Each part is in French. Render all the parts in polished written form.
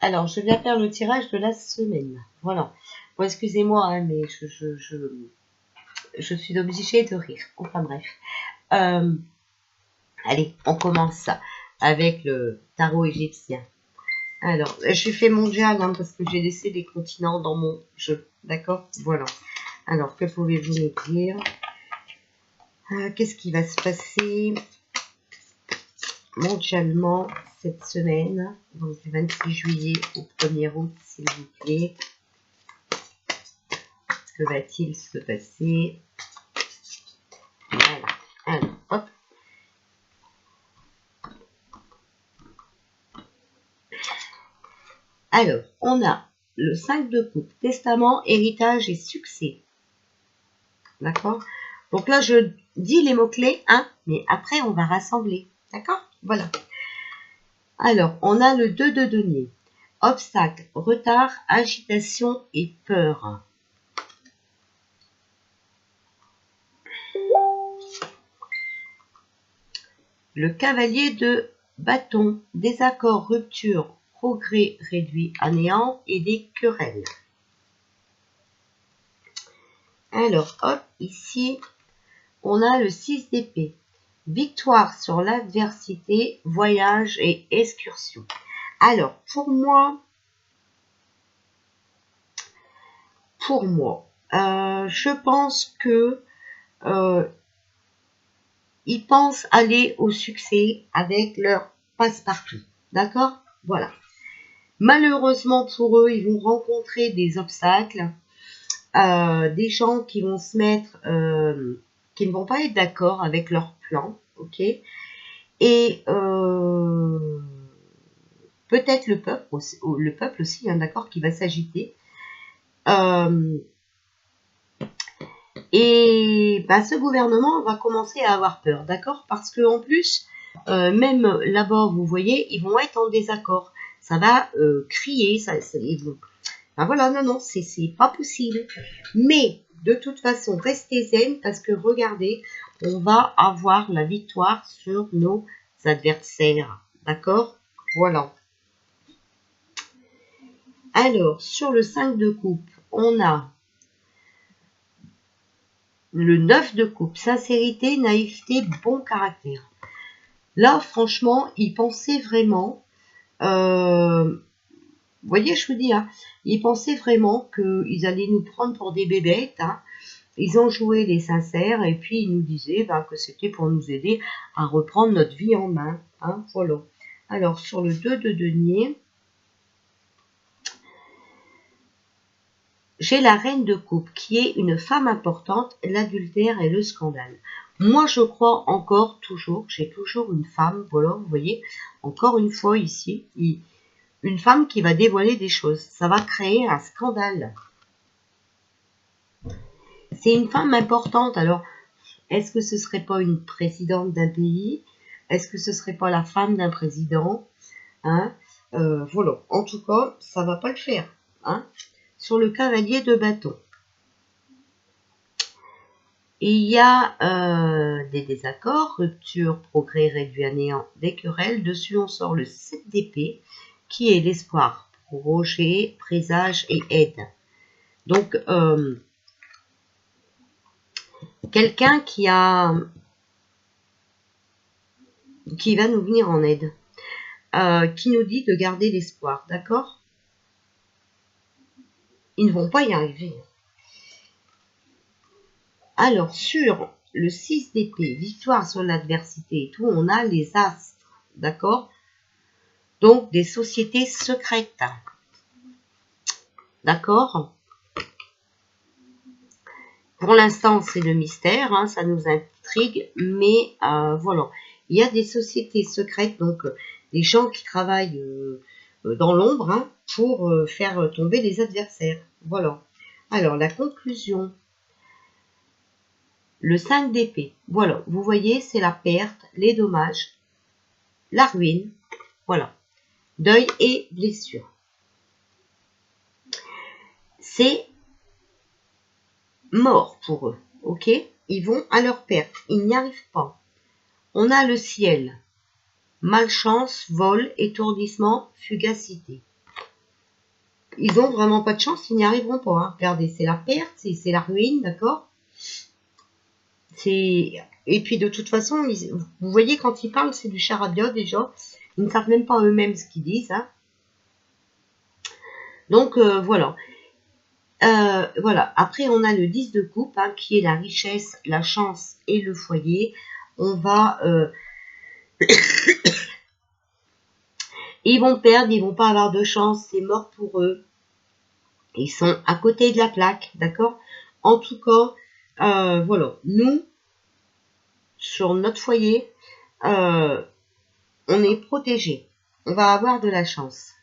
Alors, je viens faire le tirage de la semaine. Voilà. Bon, excusez-moi, hein, mais je suis obligée de rire. Enfin bref. Allez, on commence avec le tarot égyptien. Alors, je fais mondial hein, parce que j'ai laissé des continents dans mon jeu. D'accord? Voilà. Alors, que pouvez-vous nous dire? Qu'est-ce qui va se passer mondialement cette semaine? Donc, du 26 juillet au 1er août, s'il vous plaît. Que va-t-il se passer? Voilà. Alors, hop. Alors, on a le 5 de coupe, testament, héritage et succès. D'accord? Donc là, je dis les mots-clés, hein, mais après, on va rassembler. D'accord? Voilà. Alors, on a le 2 de denier. Obstacle, retard, agitation et peur. Le cavalier de bâton, désaccord, rupture, progrès réduit à néant et des querelles. Alors, hop, ici, on a le 6 d'épée. Victoire sur l'adversité, voyage et excursion. Alors, pour moi, je pense que ils pensent aller au succès avec leur passe-partout. D'accord? Voilà. Malheureusement pour eux, ils vont rencontrer des obstacles, des gens qui vont se mettre, qui ne vont pas être d'accord avec leur plan, ok? Et peut-être le peuple aussi, hein, d'accord, qui va s'agiter. Et bah, ce gouvernement va commencer à avoir peur, d'accord? Parce que en plus, même là-bas, vous voyez, ils vont être en désaccord. Ça va crier, ils vont... Ben voilà, non, c'est pas possible. Mais de toute façon, restez zen parce que regardez, on va avoir la victoire sur nos adversaires, d'accord? Voilà. Alors, sur le 5 de coupe, on a le 9 de coupe, sincérité, naïveté, bon caractère. Là, franchement, ils pensaient vraiment, vous voyez, je vous dis, hein, ils pensaient vraiment qu'ils allaient nous prendre pour des bébêtes. Hein. Ils ont joué les sincères et puis ils nous disaient que c'était pour nous aider à reprendre notre vie en main. Hein, voilà. Alors, sur le 2 de denier, j'ai la reine de coupe qui est une femme importante, l'adultère et le scandale. Moi, je crois encore, toujours, j'ai toujours une femme, voilà, vous voyez, encore une fois ici, une femme qui va dévoiler des choses. Ça va créer un scandale. C'est une femme importante, alors, est-ce que ce serait pas une présidente d'un pays? Est-ce que ce serait pas la femme d'un président? Hein, voilà, en tout cas, ça va pas le faire. Hein. Sur le cavalier de bâton. Et il y a des désaccords, rupture, progrès réduit à néant, des querelles. Dessus, on sort le 7 d'épée, qui est l'espoir, projet, présage et aide. Donc, quelqu'un qui va nous venir en aide, qui nous dit de garder l'espoir, d'accord? Ils ne vont pas y arriver. Alors, sur le 6 d'épée, victoire sur l'adversité et tout, on a les astres, d'accord? Donc, des sociétés secrètes, d'accord? Pour l'instant, c'est le mystère, hein, ça nous intrigue, mais voilà. Il y a des sociétés secrètes, donc des gens qui travaillent dans l'ombre hein, pour faire tomber les adversaires. Voilà. Alors, la conclusion. Le 5 d'épée. Voilà, vous voyez, c'est la perte, les dommages, la ruine. Voilà. Deuil et blessure. C'est mort pour eux, ok? Ils vont à leur perte, ils n'y arrivent pas. On a le ciel, malchance, vol, étourdissement, fugacité. ils ont vraiment pas de chance, ils n'y arriveront pas. Hein. Regardez, c'est la perte, c'est la ruine, d'accord? Et puis de toute façon, vous voyez, quand ils parlent, c'est du charabia déjà. Ils ne savent même pas eux-mêmes ce qu'ils disent. Hein. Donc voilà. Voilà. Après, on a le 10 de coupe, hein, qui est la richesse, la chance et le foyer. On va... ils vont perdre, ils vont pas avoir de chance, c'est mort pour eux. Ils sont à côté de la plaque, d'accord? En tout cas, voilà. Nous, sur notre foyer, on est protégé. On va avoir de la chance.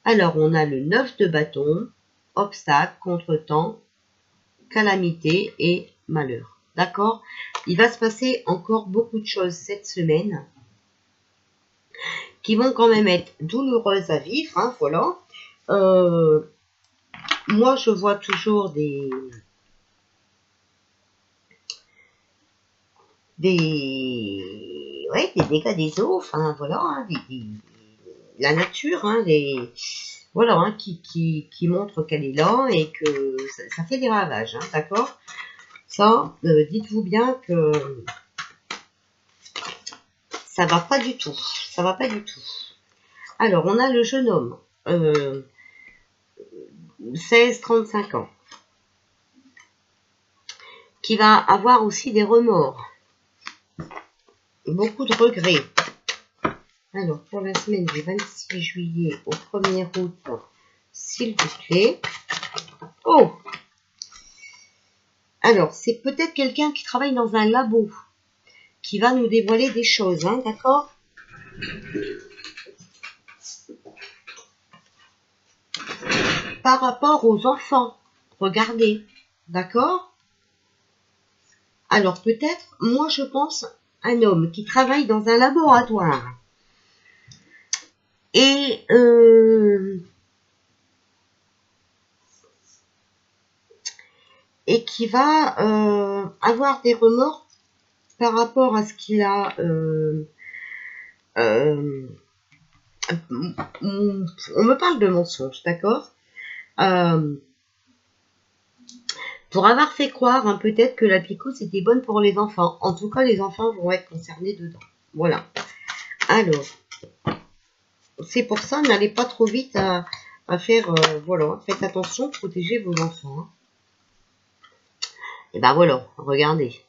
Alors, on a le 9 de bâton, obstacle, contretemps, calamité et malheur. D'accord? Il va se passer encore beaucoup de choses cette semaine qui vont quand même être douloureuses à vivre. Hein, voilà. Moi, je vois toujours des dégâts des eaux. Enfin, voilà. Hein, la nature, hein, voilà, hein, qui montre qu'elle est là et que ça fait des ravages. Hein, d'accord? Ça, dites-vous bien que ça va pas du tout. Ça va pas du tout. Alors, on a le jeune homme, 16-35 ans, qui va avoir aussi des remords, beaucoup de regrets. Alors, pour la semaine du 26 juillet au 1er août, s'il vous plaît. Oh! Alors, c'est peut-être quelqu'un qui travaille dans un labo, qui va nous dévoiler des choses, hein, d'accord? Par rapport aux enfants, regardez, d'accord? Alors peut-être, moi je pense, un homme qui travaille dans un laboratoire et qui va avoir des remords par rapport à ce qu'il a. On me parle de mensonges, d'accord? Pour avoir fait croire, hein, peut-être que la picouse était bonne pour les enfants. En tout cas, les enfants vont être concernés dedans. Voilà. Alors, c'est pour ça, n'allez pas trop vite à faire... voilà, faites attention, protégez vos enfants. Hein. Et ben voilà, regardez.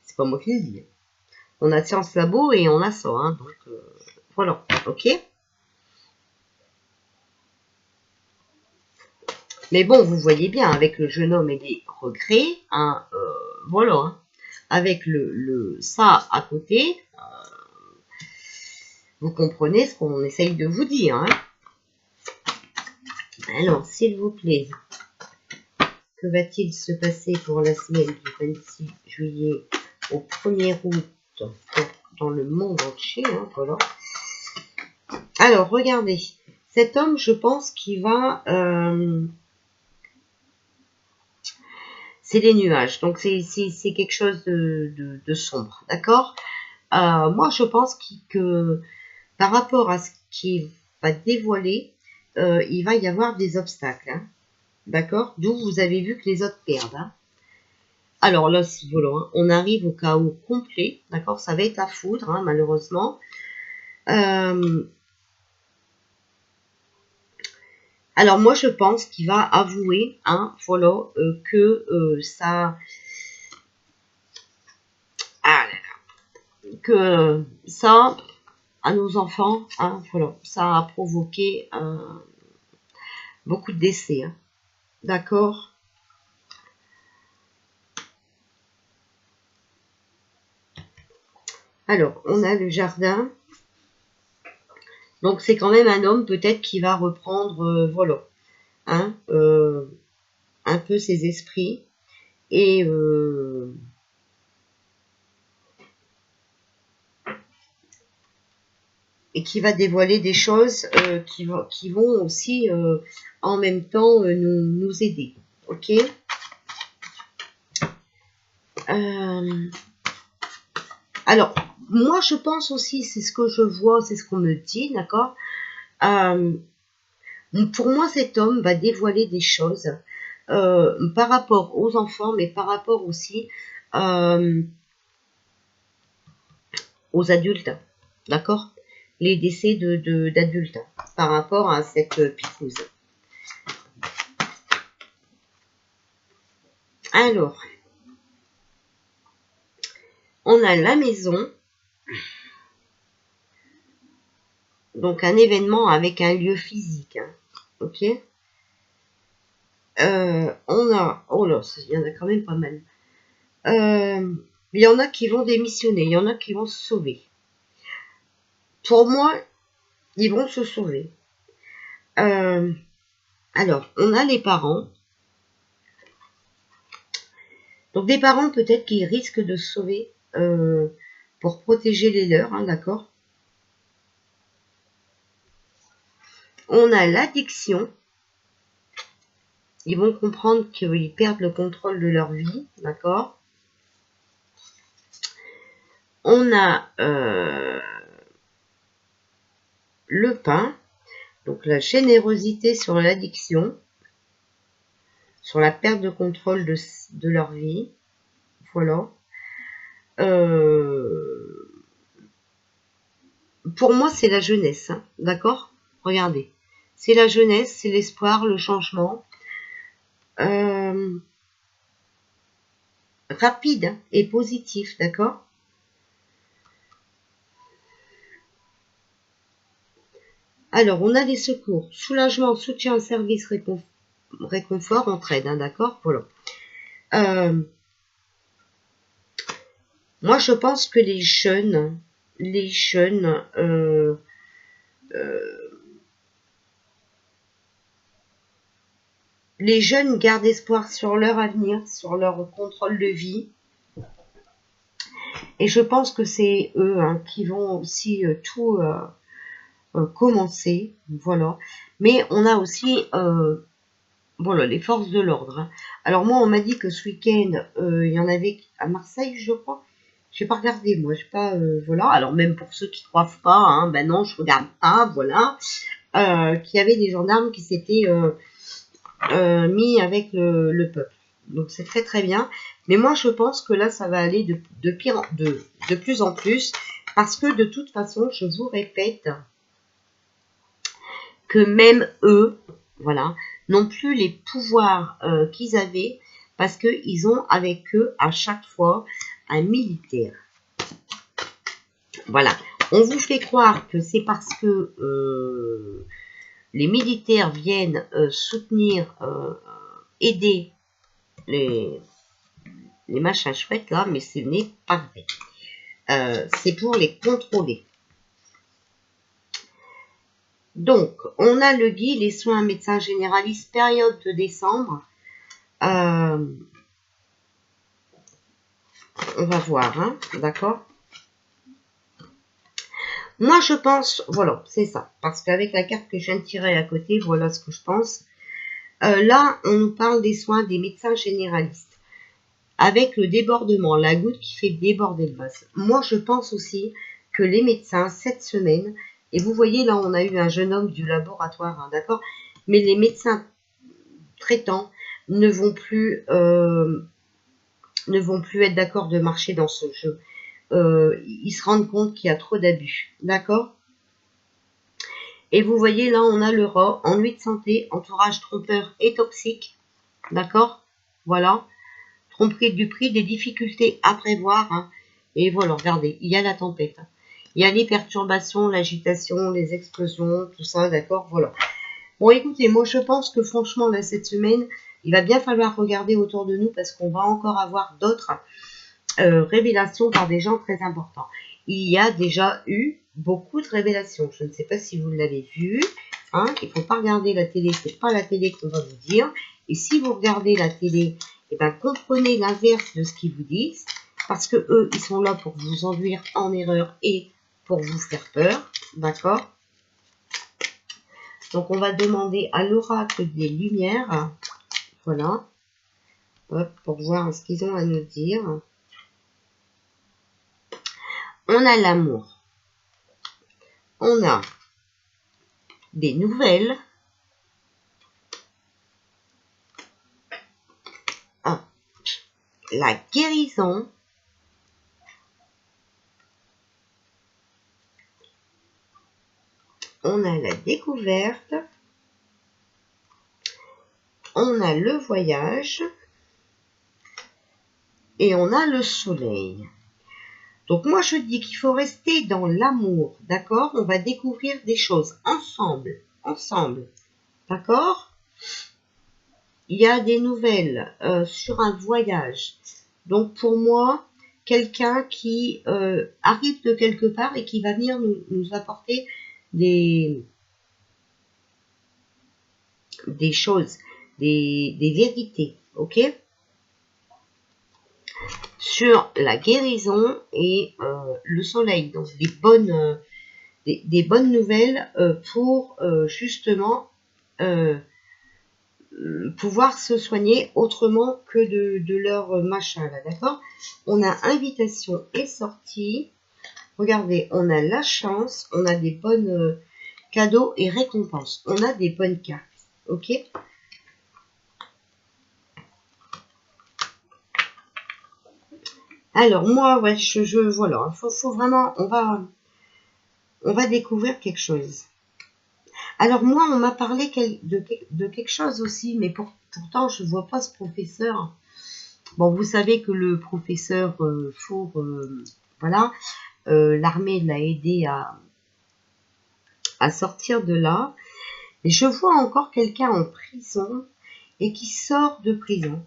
C'est pas moi qui le dis. On a Science Labo et on a ça. Hein, donc, voilà, ok? Mais bon, vous voyez bien, avec le jeune homme et les regrets, hein, voilà. Hein, avec ça à côté, vous comprenez ce qu'on essaye de vous dire. Hein. Alors, s'il vous plaît, que va-t-il se passer pour la semaine du 26 juillet au 1er août dans le monde entier, hein, voilà. Alors, regardez, cet homme, je pense qu'il va... c'est les nuages, donc c'est quelque chose de sombre, d'accord? Moi, je pense que par rapport à ce qu'il va dévoiler, il va y avoir des obstacles, hein, d'accord? D'où vous avez vu que les autres perdent, hein. Alors là, c'est volant, hein. On arrive au chaos complet, d'accord? Ça va être la foudre, hein, malheureusement. Alors moi, je pense qu'il va avouer, hein, voilà, que ça... Ah, que ça, à nos enfants, hein, voilà, ça a provoqué beaucoup de décès, hein, d'accord? Alors, on a le jardin. Donc, c'est quand même un homme peut-être qui va reprendre, voilà, hein, un peu ses esprits et qui va dévoiler des choses qui vont aussi en même temps nous aider. Ok. Alors, moi, je pense aussi, c'est ce que je vois, c'est ce qu'on me dit, d'accord, Pour moi, cet homme va dévoiler des choses par rapport aux enfants, mais par rapport aussi aux adultes, d'accord? Les décès d'adultes par rapport à cette picouse. Alors, on a la maison, donc un événement avec un lieu physique, hein, ok? On a, oh là, il y en a quand même pas mal. Il y en a qui vont démissionner, il y en a qui vont se sauver. Pour moi, ils vont se sauver. Alors, on a les parents. Donc, des parents peut-être qui risquent de se sauver pour protéger les leurs, hein, d'accord? On a l'addiction. Ils vont comprendre qu'ils perdent le contrôle de leur vie, d'accord? On a le pain, donc la générosité sur l'addiction, sur la perte de contrôle de leur vie, voilà. Pour moi, c'est la jeunesse, hein, d'accord? Regardez, c'est la jeunesse, c'est l'espoir, le changement. Rapide et positif, d'accord? Alors, on a les secours, soulagement, soutien, service, réconfort, entraide, hein, d'accord? Voilà. Moi, je pense que les jeunes, les jeunes gardent espoir sur leur avenir, sur leur contrôle de vie. Et je pense que c'est eux hein, qui vont aussi tout commencer. Voilà. Mais on a aussi voilà, les forces de l'ordre. Hein. Alors moi, on m'a dit que ce week-end, il y en avait à Marseille, je crois. Je n'ai pas regardé, moi. Je pas, voilà. Alors même pour ceux qui ne croient pas, hein, ben non, je regarde pas, voilà. Qu'il y avait des gendarmes qui s'étaient mis avec le peuple. Donc c'est très très bien. Mais moi, je pense que là, ça va aller de plus en plus. Parce que de toute façon, je vous répète que même eux, voilà, n'ont plus les pouvoirs qu'ils avaient parce qu'ils ont avec eux à chaque fois un militaire. Voilà. On vous fait croire que c'est parce que les militaires viennent soutenir, aider les machins chouettes là, mais ce n'est pas vrai. C'est pour les contrôler. Donc, on a le guide, les soins médecin généraliste, période de décembre. On va voir, hein, d'accord? Moi, je pense, voilà, c'est ça. Parce qu'avec la carte que je viens de tirer à côté, voilà ce que je pense. Là, on nous parle des soins des médecins généralistes. Avec le débordement, la goutte qui fait déborder le vase. Moi, je pense aussi que les médecins, cette semaine, et vous voyez, là, on a eu un jeune homme du laboratoire, hein, d'accord? Mais les médecins traitants ne vont plus être d'accord de marcher dans ce jeu. Ils se rendent compte qu'il y a trop d'abus, d'accord? Et vous voyez, là, on a le rat, ennui de santé, entourage trompeur et toxique, d'accord? Voilà. Tromperie du prix, des difficultés à prévoir. Hein. Et voilà, regardez, il y a la tempête. Hein. Il y a les perturbations, l'agitation, les explosions, tout ça, d'accord, voilà. Bon, écoutez, moi, je pense que franchement, là, cette semaine, il va bien falloir regarder autour de nous parce qu'on va encore avoir d'autres révélations par des gens très importants. Il y a déjà eu beaucoup de révélations. Je ne sais pas si vous l'avez vu. Hein. Il ne faut pas regarder la télé, c'est pas la télé qu'on va vous dire. Et si vous regardez la télé, eh ben, comprenez l'inverse de ce qu'ils vous disent, parce que eux, ils sont là pour vous induire en erreur et pour vous faire peur, d'accord? Donc, on va demander à l'oracle des Lumières, voilà, hop, pour voir ce qu'ils ont à nous dire. On a l'amour, on a des nouvelles, la guérison. On a la découverte. On a le voyage. Et on a le soleil. Donc moi je dis qu'il faut rester dans l'amour, d'accord? On va découvrir des choses ensemble, d'accord? Il y a des nouvelles sur un voyage. Donc pour moi, quelqu'un qui arrive de quelque part et qui va venir nous apporter des choses, des vérités, ok? Sur la guérison et le soleil, donc des bonnes nouvelles pour justement pouvoir se soigner autrement que de leur machin là, d'accord? On a invitation et sortie. Regardez, on a la chance, on a des bonnes cadeaux et récompenses. On a des bonnes cartes, ok? Alors moi, ouais, voilà, faut vraiment, on va découvrir quelque chose. Alors moi, on m'a parlé de quelque chose aussi, mais pourtant je vois pas ce professeur. Bon, vous savez que le professeur Four, voilà, l'armée l'a aidé à sortir de là. Et je vois encore quelqu'un en prison et qui sort de prison.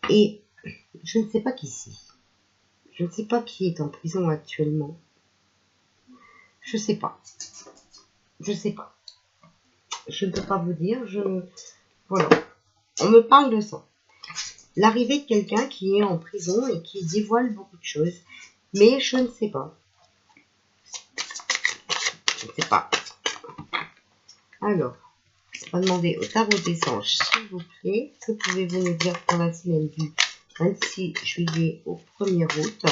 Et je ne sais pas qui c'est. Je ne sais pas qui est en prison actuellement. Je sais pas. Je sais pas. Je ne peux pas vous dire. Voilà. On me parle de ça. L'arrivée de quelqu'un qui est en prison et qui dévoile beaucoup de choses. Mais je ne sais pas. Je ne sais pas. Alors, on va demander au tarot des anges, s'il vous plaît, que pouvez-vous nous dire pour la semaine du 26 juillet au 1er août?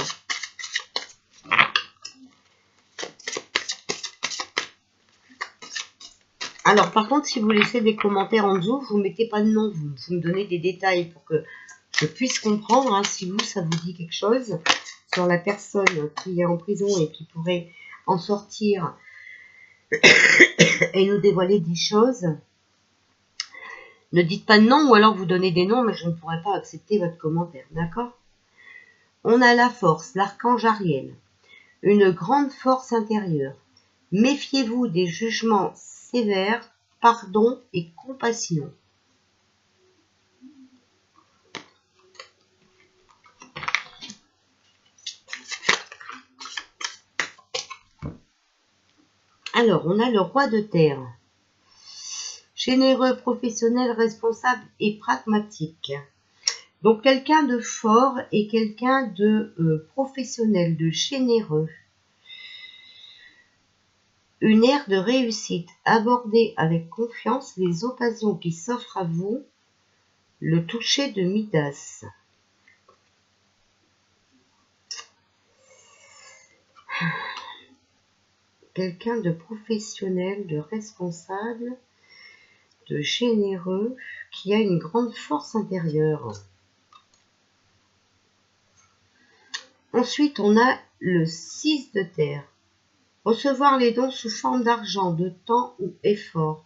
Alors, par contre, si vous laissez des commentaires en dessous, vous ne mettez pas de nom, vous me donnez des détails pour que je puisse comprendre, hein, si ça vous dit quelque chose sur la personne qui est en prison et qui pourrait en sortir et nous dévoiler des choses. Ne dites pas de nom ou alors vous donnez des noms, mais je ne pourrai pas accepter votre commentaire, d'accord? On a la force, l'archange Ariel, une grande force intérieure. Méfiez-vous des jugements sévères, pardon et compassion. Alors, on a le roi de terre. Généreux, professionnel, responsable et pragmatique. Donc, quelqu'un de fort et quelqu'un de professionnel, de généreux. Une ère de réussite. Abordez avec confiance les occasions qui s'offrent à vous. Le toucher de Midas. Quelqu'un de professionnel, de responsable, de généreux, qui a une grande force intérieure. Ensuite, on a le 6 de terre. Recevoir les dons sous forme d'argent, de temps ou effort.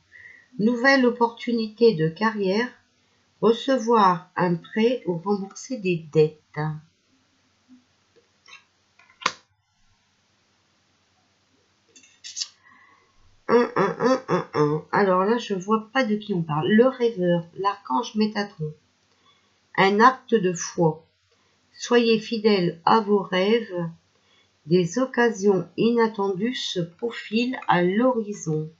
Nouvelle opportunité de carrière. Recevoir un prêt ou rembourser des dettes. Alors là, je vois pas de qui on parle. Le rêveur, l'archange Métatron. Un acte de foi. Soyez fidèles à vos rêves. Des occasions inattendues se profilent à l'horizon.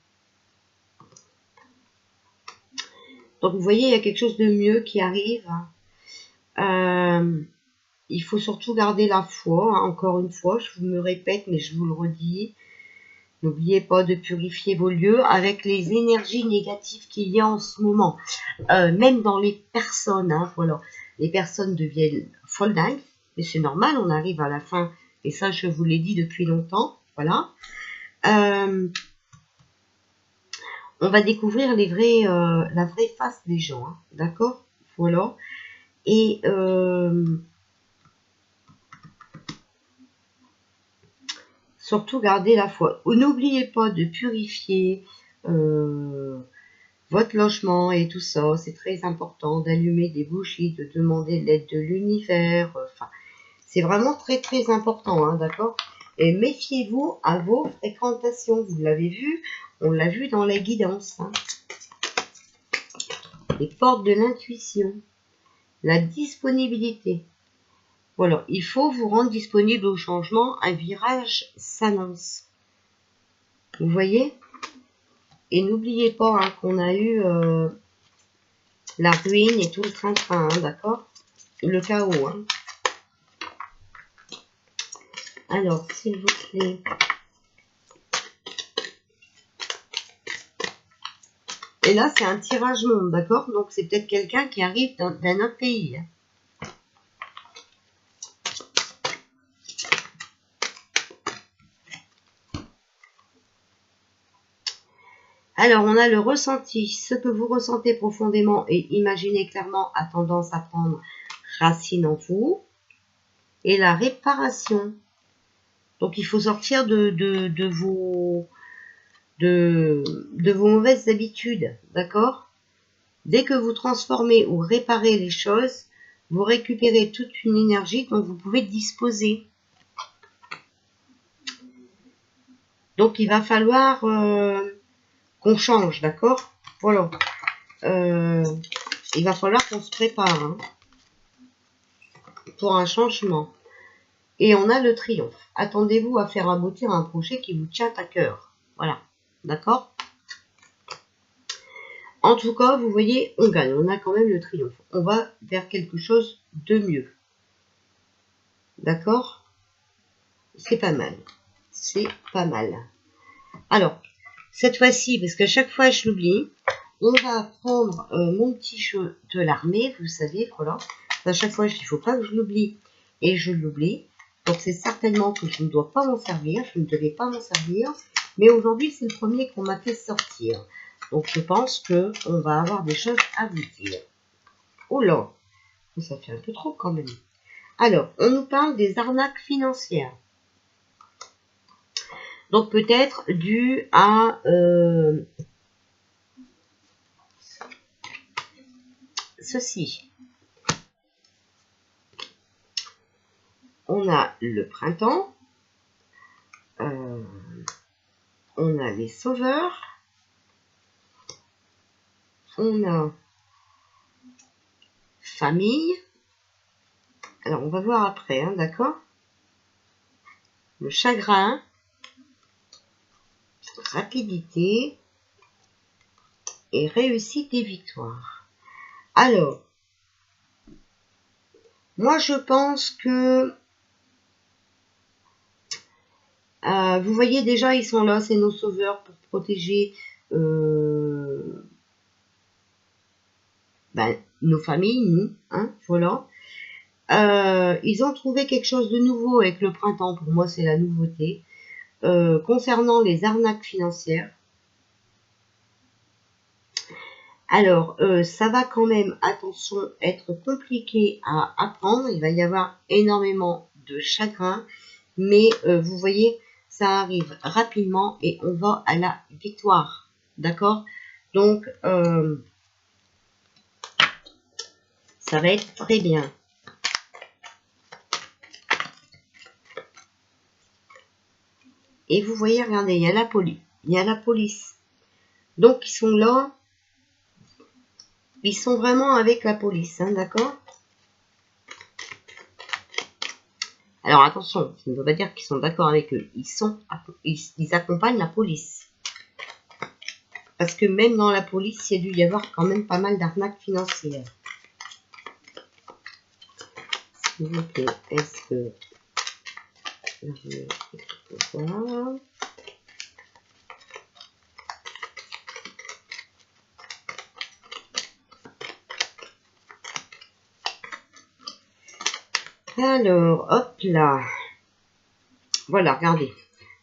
Donc vous voyez, il y a quelque chose de mieux qui arrive. Il faut surtout garder la foi. Encore une fois, je me répète, mais je vous le redis. N'oubliez pas de purifier vos lieux avec les énergies négatives qu'il y a en ce moment. Même dans les personnes, voilà. Les personnes deviennent folles dingues, mais c'est normal, on arrive à la fin. Et ça, je vous l'ai dit depuis longtemps, voilà. On va découvrir la vraie face des gens, d'accord? Voilà. Et Surtout gardez la foi. N'oubliez pas de purifier votre logement et tout ça. C'est très important d'allumer des bougies, de demander l'aide de l'univers. Enfin, c'est vraiment très très important, hein, d'accord? Et méfiez-vous à vos fréquentations. Vous l'avez vu, on l'a vu dans la guidance. Hein. Les portes de l'intuition, la disponibilité. Voilà, il faut vous rendre disponible au changement. Un virage s'annonce. Vous voyez? Et n'oubliez pas hein, qu'on a eu la ruine et tout le train-train, hein, d'accord? Le chaos. Hein. Alors, s'il vous plaît. Et là, c'est un tirage monde, d'accord? Donc, c'est peut-être quelqu'un qui arrive d'un autre pays. Hein. Alors, on a le ressenti. Ce que vous ressentez profondément et imaginez clairement a tendance à prendre racine en vous. Et la réparation. Donc, il faut sortir de vos mauvaises habitudes, d'accord? Dès que vous transformez ou réparez les choses, vous récupérez toute une énergie dont vous pouvez disposer. Donc, il va falloir qu'on change, d'accord? Voilà. Il va falloir qu'on se prépare hein, pour un changement. Et on a le triomphe. Attendez-vous à faire aboutir un projet qui vous tient à cœur. Voilà. D'accord? En tout cas, vous voyez, on gagne. On a quand même le triomphe. On va vers quelque chose de mieux. D'accord? C'est pas mal. C'est pas mal. Alors, cette fois-ci, parce qu'à chaque fois je l'oublie, on va prendre mon petit jeu de l'armée, vous savez, voilà. À chaque fois, je dis, il ne faut pas que je l'oublie. Et je l'oublie. Donc, c'est certainement que je ne dois pas m'en servir. Je ne devais pas m'en servir. Mais aujourd'hui, c'est le premier qu'on m'a fait sortir. Donc, je pense qu'on va avoir des choses à vous dire. Oh là, ça fait un peu trop quand même. Alors, on nous parle des arnaques financières. Donc, peut-être dû à... ceci. On a le printemps. On a les sauveurs. On a famille. Alors, on va voir après, hein, d'accord? Le chagrin. Rapidité. Et réussite et victoire. Alors, moi, je pense que... vous voyez déjà, ils sont là, c'est nos sauveurs pour protéger nos familles, nous, hein, voilà. Ils ont trouvé quelque chose de nouveau avec le printemps, pour moi c'est la nouveauté, concernant les arnaques financières. Alors, ça va quand même, attention, être compliqué à apprendre, il va y avoir énormément de chagrin, mais vous voyez, ça arrive rapidement et on va à la victoire, d'accord? Donc, ça va être très bien. Et vous voyez, regardez, il y a la police. Il y a la police. Donc, ils sont là. Ils sont vraiment avec la police, hein, d'accord? Alors, attention, ça ne veut pas dire qu'ils sont d'accord avec eux. Ils accompagnent la police. Parce que même dans la police, il y a dû y avoir quand même pas mal d'arnaques financières. S'il vous plaît, est-ce que... Voilà. Alors, hop là. Voilà, regardez.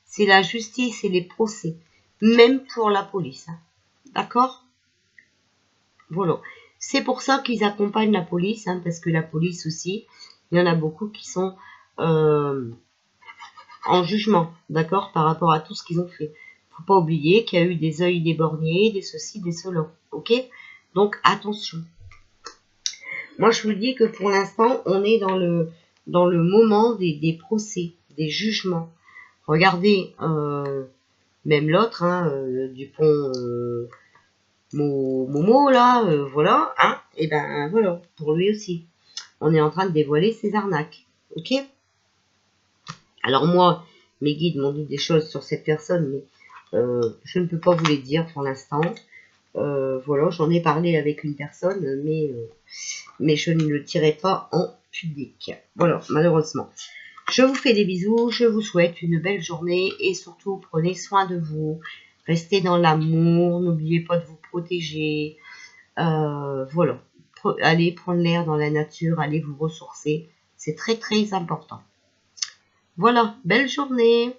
C'est la justice et les procès. Même pour la police. Hein. D'accord? Voilà. C'est pour ça qu'ils accompagnent la police. Hein, parce que la police aussi, il y en a beaucoup qui sont... en jugement, d'accord, par rapport à tout ce qu'ils ont fait. Faut pas oublier qu'il y a eu des œils déborgnés, des ceci, des cela, ok? Donc attention. Moi, je vous dis que pour l'instant, on est dans le moment des procès, des jugements. Regardez, même l'autre, hein, Dupont, Momo, là, voilà, hein, et ben voilà, pour lui aussi. On est en train de dévoiler ses arnaques, ok? Alors moi, mes guides m'ont dit des choses sur cette personne, mais je ne peux pas vous les dire pour l'instant. Voilà, j'en ai parlé avec une personne, mais je ne le tirerai pas en public. Voilà, malheureusement. Je vous fais des bisous, je vous souhaite une belle journée et surtout prenez soin de vous. Restez dans l'amour, n'oubliez pas de vous protéger. Voilà, allez prendre l'air dans la nature, allez vous ressourcer. C'est très très important. Voilà, belle journée.